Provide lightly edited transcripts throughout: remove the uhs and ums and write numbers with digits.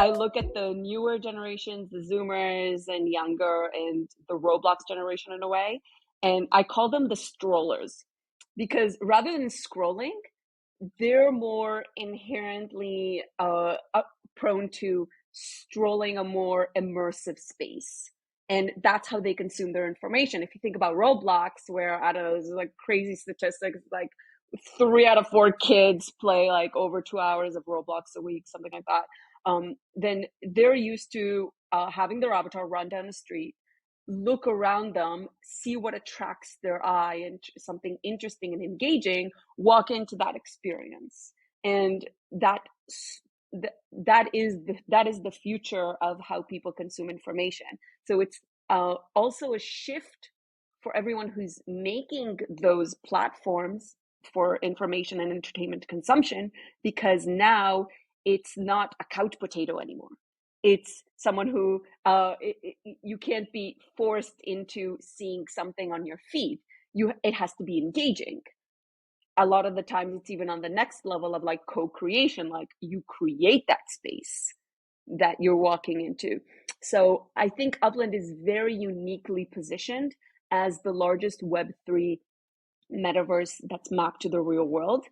I look at the newer generations, the Zoomers and younger, and the Roblox generation in a way, and I call them the strollers because rather than scrolling, they're more inherently prone to strolling a more immersive space. And that's how they consume their information. If you think about Roblox, where I don't know, there's like crazy statistics, like 3 out of 4 kids play like over 2 hours of Roblox a week, something like that. Then they're used to having their avatar run down the street, look around them, see what attracts their eye and something interesting and engaging, walk into that experience. And that is the future of how people consume information. So it's also a shift for everyone who's making those platforms for information and entertainment consumption, because now it's not a couch potato anymore. It's someone who you can't be forced into seeing something on your feed. It has to be engaging. A lot of the times it's even on the next level of like co-creation, like you create that space that you're walking into. So I think Upland is very uniquely positioned as the largest Web3 metaverse that's mapped to the real world,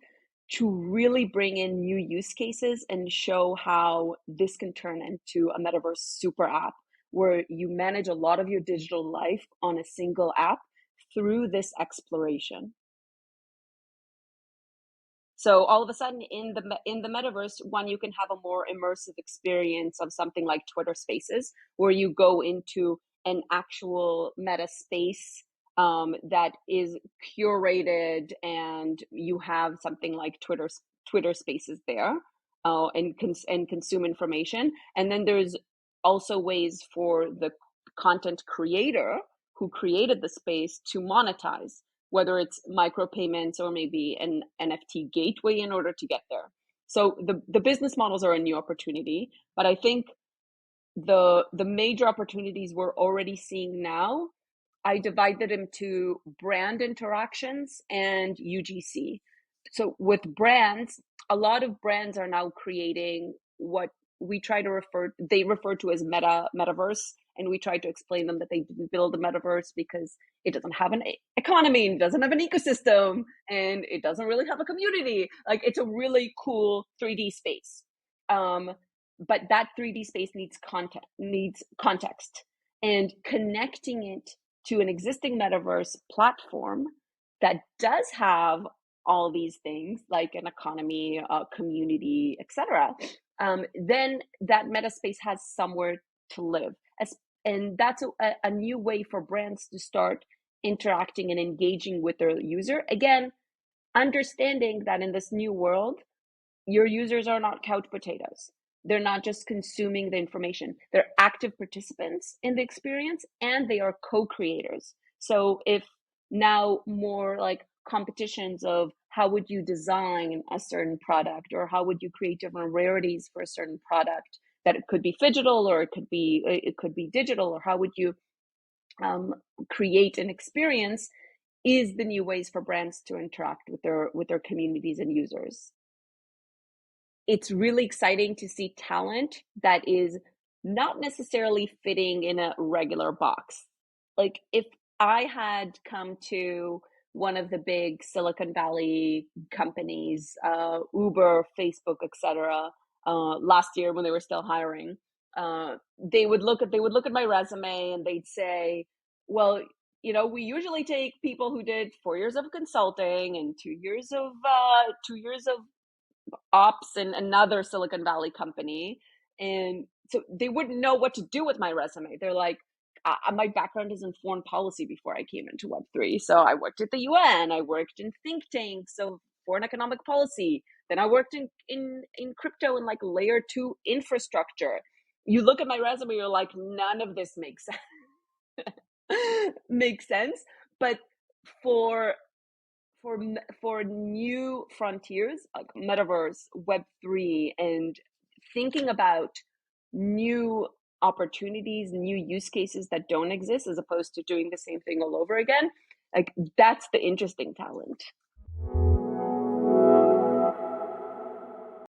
to really bring in new use cases and show how this can turn into a metaverse super app where you manage a lot of your digital life on a single app through this exploration. So all of a sudden in the metaverse, one, you can have a more immersive experience of something like Twitter Spaces, where you go into an actual meta space that is curated, and you have something like Twitter Spaces there, and consume information. And then there's also ways for the content creator who created the space to monetize, whether it's micropayments or maybe an NFT gateway in order to get there. So the business models are a new opportunity, but I think the major opportunities we're already seeing now, I divided into brand interactions and UGC. So with brands, a lot of brands are now creating what they refer to as metaverse, and we try to explain them that they didn't build a metaverse because it doesn't have an economy, it doesn't have an ecosystem, and it doesn't really have a community. Like, it's a really cool 3D space. But that 3D space needs context, and connecting it to an existing metaverse platform that does have all these things like an economy, community, etc., then that meta space has somewhere to live. And that's a new way for brands to start interacting and engaging with their user. Again, understanding that in this new world, your users are not couch potatoes. They're not just consuming the information. They're active participants in the experience, and they are co-creators. So if now more like competitions of how would you design a certain product, or how would you create different rarities for a certain product, that it could be phygital or it could be digital, or how would you create an experience, is the new ways for brands to interact with their communities and users. It's really exciting to see talent that is not necessarily fitting in a regular box. Like, if I had come to one of the big Silicon Valley companies, Uber, Facebook, etc., last year when they were still hiring, they would look at my resume and they'd say, well, we usually take people who did 4 years of consulting and 2 years of ops in another Silicon Valley company. And so they wouldn't know what to do with my resume. They're like, my background is in foreign policy before I came into Web3. So I worked at the UN, I worked in think tanks of foreign economic policy. Then I worked in crypto and like layer 2 infrastructure. You look at my resume, you're like, none of this makes sense. makes sense. But for new frontiers like Metaverse, Web3, and thinking about new opportunities, new use cases that don't exist, as opposed to doing the same thing all over again, like, that's the interesting talent.